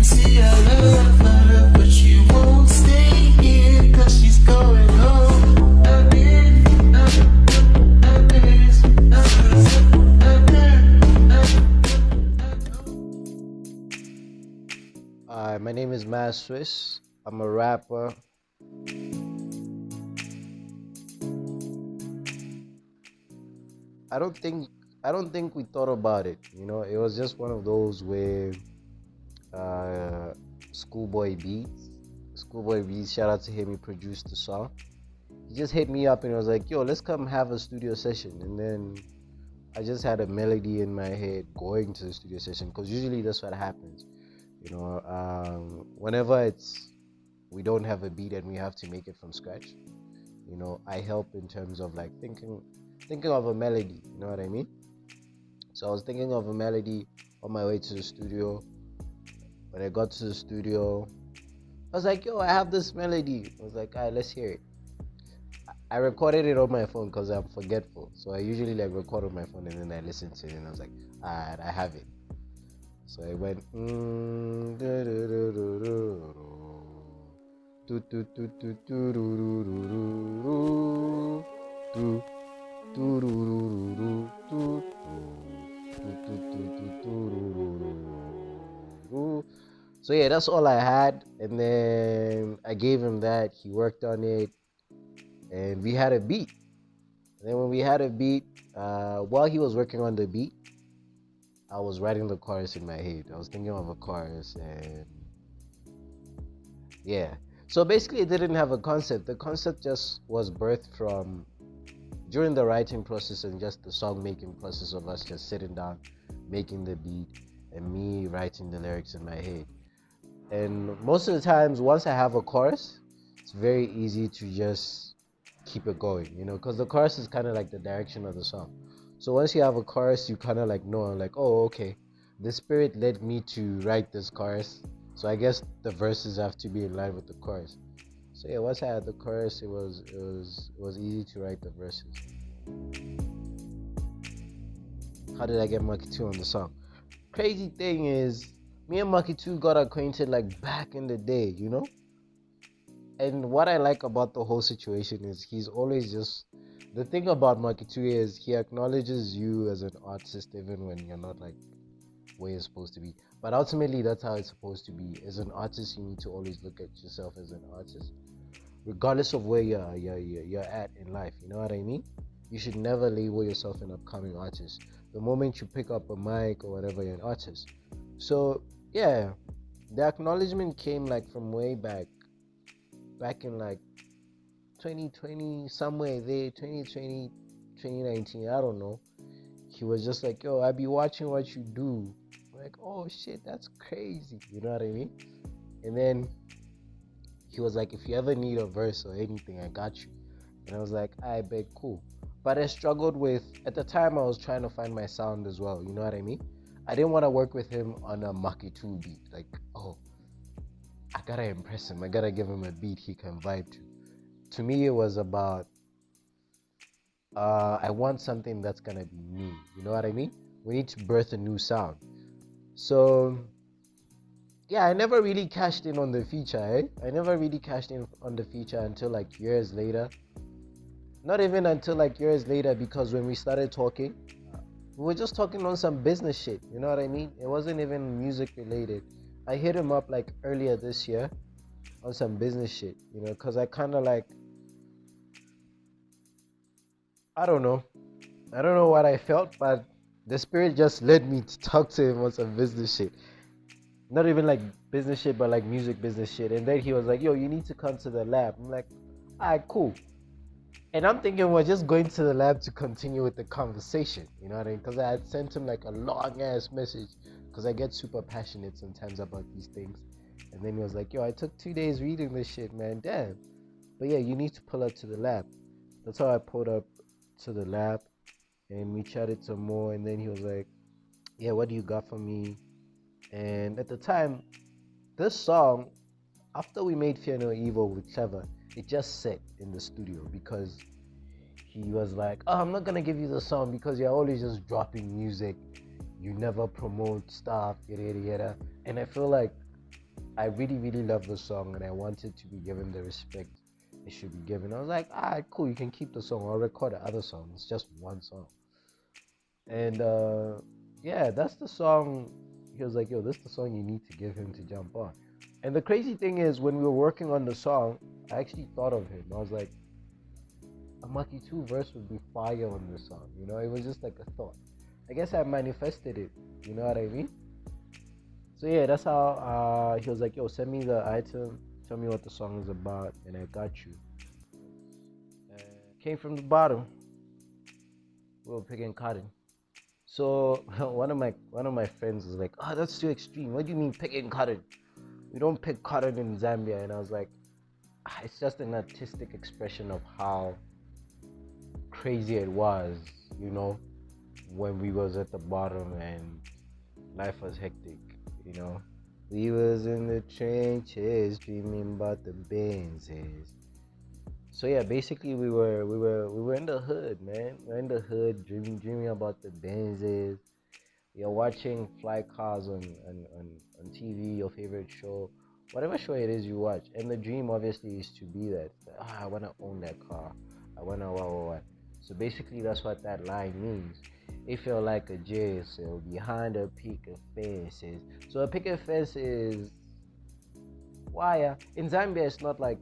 See, I love her, but she won't stay here, cause she's going home. My name is Maad Swiiss. I'm a rapper. I don't think I don't think we thought about it. It was just one of those where uh, Schoolboy Beats, Schoolboy Beats, shout out to him. He produced the song. He just hit me up and was like, "Yo, let's come have a studio session." And then I just had a melody in my head going to the studio session because usually that's what happens. Whenever we don't have a beat and we have to make it from scratch. I help in terms of like thinking of a melody. You know what I mean? So I was thinking of a melody on my way to the studio. When I got to the studio, I was like, "Yo, I have this melody." I was like, "All right, let's hear it." I recorded it on my phone because I'm forgetful. So I usually like record on my phone and then I listen to it and I was like, "All right, I have it." So I went so yeah, that's all I had. And then I gave him that. He worked on it and we had a beat. And then when we had a beat, while he was working on the beat, I was writing the chorus in my head. I was thinking of a chorus and yeah. So basically it didn't have a concept. The concept just was birthed from during the writing process and just the song making process of us just sitting down, making the beat and me writing the lyrics in my head. And most of the times once I have a chorus, it's very easy to just keep it going, because the chorus is kind of like the direction of the song. So once you have a chorus, you kind of like know, like, oh, okay, the spirit led me to write this chorus. So I guess the verses have to be in line with the chorus. So yeah, once I had the chorus, it was easy to write the verses. How did I get Monkey 2 on the song? Crazy thing is, me and Monkey 2 got acquainted like back in the day, And what I like about the whole situation is he's always just... The thing about Monkey 2 is he acknowledges you as an artist even when you're not like where you're supposed to be. But ultimately, that's how it's supposed to be. As an artist, you need to always look at yourself as an artist, regardless of where you're at in life. You know what I mean? You should never label yourself an upcoming artist. The moment you pick up a mic or whatever, you're an artist. So yeah, the acknowledgement came like from way back in like 2020, somewhere there, 2020, 2019, I don't know. He was just like, "Yo, I be watching what you do." I'm like, "Oh shit, that's crazy." You know what I mean? And then he was like, "If you ever need a verse or anything, I got you." And I was like, "I bet, cool." But I struggled with, at the time I was trying to find my sound as well. You know what I mean? I didn't want to work with him on a Maki 2 beat. Like, oh, I gotta impress him. I gotta give him a beat he can vibe to. To me, it was about, I want something that's gonna be me. You know what I mean? We need to birth a new sound. So, yeah, I never really cashed in on the feature, I never really cashed in on the feature until like years later. Not even until like years later, because when we started talking, we were just talking on some business shit. You know what I mean? It wasn't even music related. I hit him up like earlier this year on some business shit, because I kind of like, I don't know what I felt, but the spirit just led me to talk to him on some business shit. Not even like business shit, but like music business shit. And then he was like, "Yo, you need to come to the lab." I'm like, "Alright, cool." And I'm thinking we're just going to the lab to continue with the conversation, you know what I mean? Because I had sent him like a long ass message, because I get super passionate sometimes about these things. And then he was like, "Yo, I took 2 days reading this shit, man, damn. But yeah, you need to pull up to the lab." That's how I pulled up to the lab and we chatted some more. And then he was like, "Yeah, what do you got for me?" And at the time, this song, after we made Fear No Evil with Clever, it just set in the studio because he was like, "Oh, I'm not gonna give you the song because you're always just dropping music. You never promote stuff, yada yada yada." And I feel like I really, really love the song and I want it to be given the respect it should be given. I was like, alright, cool, you can keep the song. I'll record the other song. It's just one song. And yeah, that's the song. He was like, yo, this is the song you need to give him to jump on. And the crazy thing is, when we were working on the song, I actually thought of him. I was like, a Maki 2 verse would be fire on this song. You know, it was just like a thought. I guess I manifested it. You know what I mean? So yeah, that's how he was like, yo, send me the item, tell me what the song is about, and I got you. Came from the bottom. We were picking cotton. So one of my friends was like, oh, that's too extreme. What do you mean picking cotton? We don't pick cotton in Zambia. And I was like, it's just an artistic expression of how crazy it was, you know, when we was at the bottom and life was hectic, you know. We was in the trenches dreaming about the Benzes. So yeah, basically we were in the hood, man. We're in the hood dreaming about the Benzes. You're watching fly cars on TV, your favorite show, whatever show it is you watch. And the dream obviously is to be that. I want to own that car. I want to what. So basically that's what that line means. It felt like a jail cell behind a picket fences. So a picket fence is wire. In Zambia, it's not like,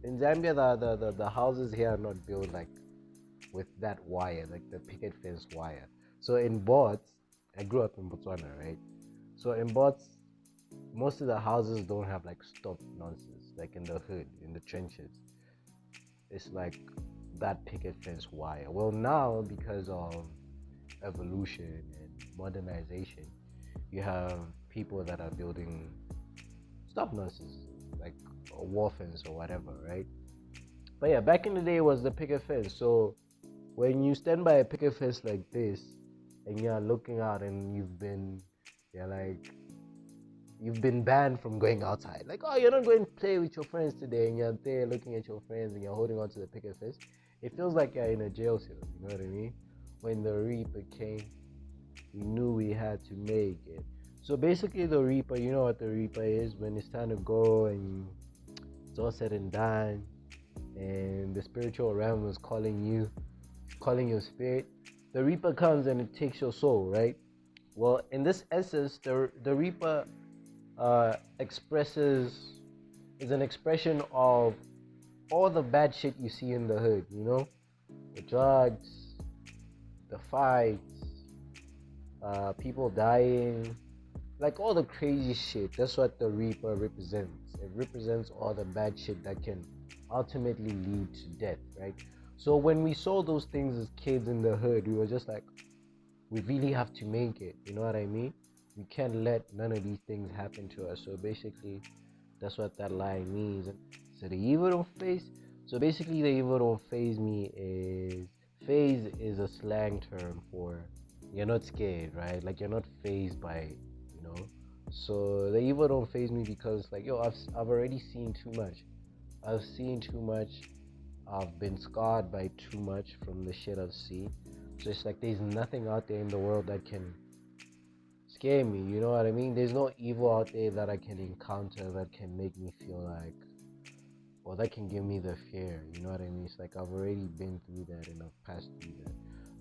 in Zambia, the houses here are not built like with that wire, like the picket fence wire. So in Bots, I grew up in Botswana, right? So in Bots, most of the houses don't have like stop nonsense, like in the hood, in the trenches. It's like that picket fence wire. Well, now because of evolution and modernization, you have people that are building stop nonsense, like a wall fence or whatever, right? But yeah, back in the day it was the picket fence. So when you stand by a picket fence like this and you're looking out and you've been banned from going outside, like, oh, you're not going to play with your friends today, and you're there looking at your friends and you're holding on to the picket fence, it feels like you're in a jail cell. You know what I mean? When the Reaper came, we knew we had to make it. So basically the Reaper, you know what the Reaper is, when it's time to go and it's all said and done and the spiritual realm is calling your spirit, the Reaper comes and it takes your soul, right? Well, in this essence, the Reaper is an expression of all the bad shit you see in the hood, you know? The drugs, the fights, people dying, like all the crazy shit. That's what the Reaper represents. It represents all the bad shit that can ultimately lead to death, right? So when we saw those things as kids in the hood, we were just like, we really have to make it, you know what I mean? We can't let none of these things happen to us. So basically, that's what that line means. So the evil don't phase. So basically, the evil don't phase me is, phase is a slang term for you're not scared, right? Like you're not phased by it, you know. So the evil don't phase me because, like, yo, I've already seen too much. I've seen too much. I've been scarred by too much from the shit I've seen. So it's like there's nothing out there in the world that can scare me, you know what I mean? There's no evil out there that I can encounter that can make me feel like, or that can give me the fear, you know what I mean? It's like I've already been through that and I've passed through that.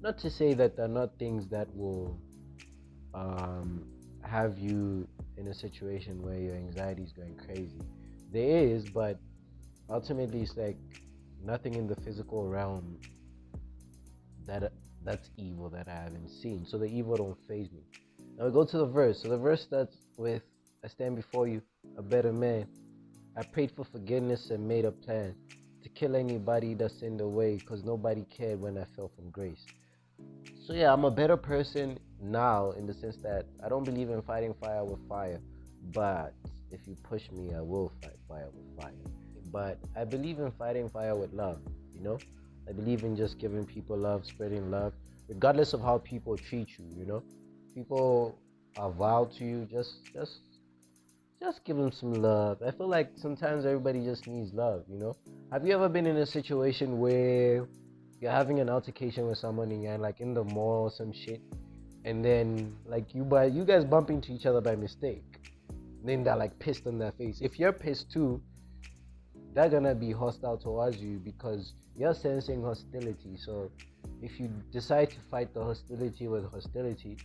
Not to say that there are not things that will have you in a situation where your anxiety is going crazy. There is, but ultimately it's like nothing in the physical realm that's evil that I haven't seen. So the evil don't faze me. Now we go to the verse. So the verse starts with, I stand before you, a better man. I prayed for forgiveness and made a plan to kill anybody that's in the way, because nobody cared when I fell from grace. So yeah, I'm a better person now in the sense that I don't believe in fighting fire with fire, but if you push me, I will fight fire with fire. But I believe in fighting fire with love, you know? I believe in just giving people love, spreading love, regardless of how people treat you, you know? People are vile to you, just give them some love. I feel like sometimes everybody just needs love, you know? Have you ever been in a situation where you're having an altercation with someone and you're like in the mall or some shit, and then like you guys bump into each other by mistake, then they're like pissed on their face. If you're pissed too, they're gonna be hostile towards you because you're sensing hostility. So if you decide to fight the hostility with hostility,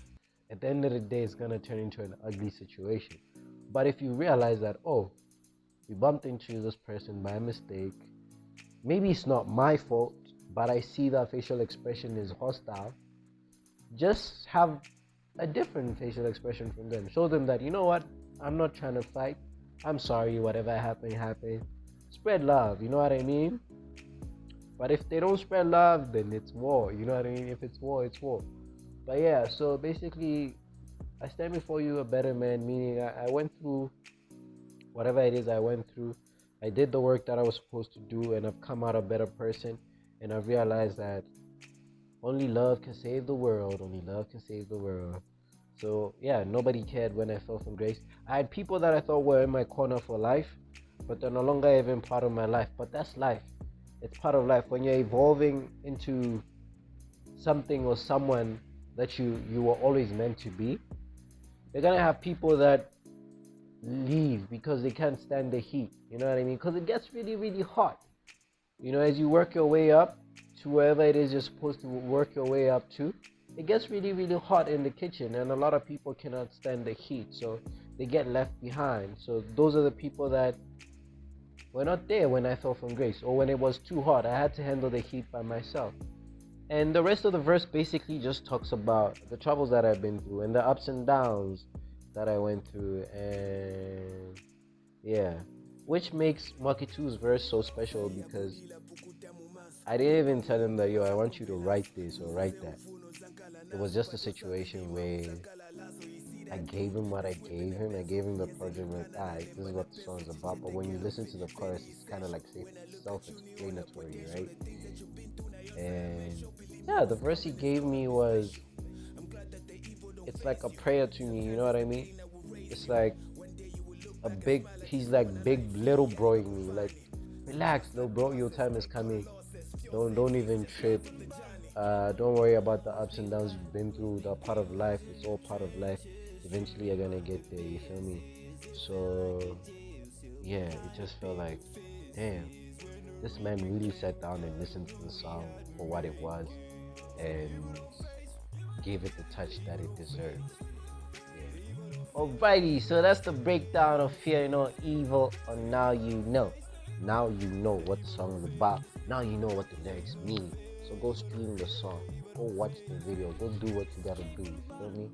at the end of the day it's gonna turn into an ugly situation. But if you realize that, oh, we bumped into this person by mistake, maybe it's not my fault, but I see that facial expression is hostile, just have a different facial expression from them. Show them that, you know what, I'm not trying to fight. I'm sorry, whatever happened. Spread love, you know what I mean? But if they don't spread love, then it's war, you know what I mean? If it's war, it's war. But yeah, so basically, I stand before you a better man, meaning I went through whatever it is I went through. I did the work that I was supposed to do, and I've come out a better person. And I've realized that only love can save the world. Only love can save the world. So yeah, nobody cared when I fell from grace. I had people that I thought were in my corner for life, but they're no longer even part of my life. But that's life. It's part of life. When you're evolving into something or someone that you were always meant to be, you're gonna have people that leave because they can't stand the heat. You know what I mean? Because it gets really, really hot. You know, as you work your way up to wherever it is you're supposed to work your way up to, it gets really, really hot in the kitchen, and a lot of people cannot stand the heat, so they get left behind. So those are the people that were not there when I fell from grace, or when it was too hot. I had to handle the heat by myself. And the rest of the verse basically just talks about the troubles that I've been through and the ups and downs that I went through, and yeah, which makes Maki 2's verse so special because I didn't even tell him that, yo, I want you to write this or write that. It was just a situation where I gave him what I gave him. I gave him the project, like, this is what the song's about. But when you listen to the chorus, it's kind of like self-explanatory, right? And yeah, the verse he gave me was, it's like a prayer to me, you know what I mean? It's like he's like big little broing me, like, relax, little bro, your time is coming. Don't even trip. Don't worry about the ups and downs you've been through. They're part of life. It's all part of life. Eventually you're gonna get there, you feel me? So yeah, it just felt like, damn, this man really sat down and listened to the song for what it was and gave it the touch that it deserved. Yeah. Alrighty, so that's the breakdown of Fear No Evil on Now You Know. Now you know what the song is about. Now you know what the lyrics mean. So go stream the song. Go watch the video. Go do what you gotta do. You feel me?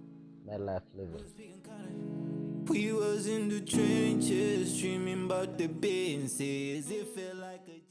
My life living. We was in the trenches, dreaming about the business. It felt like a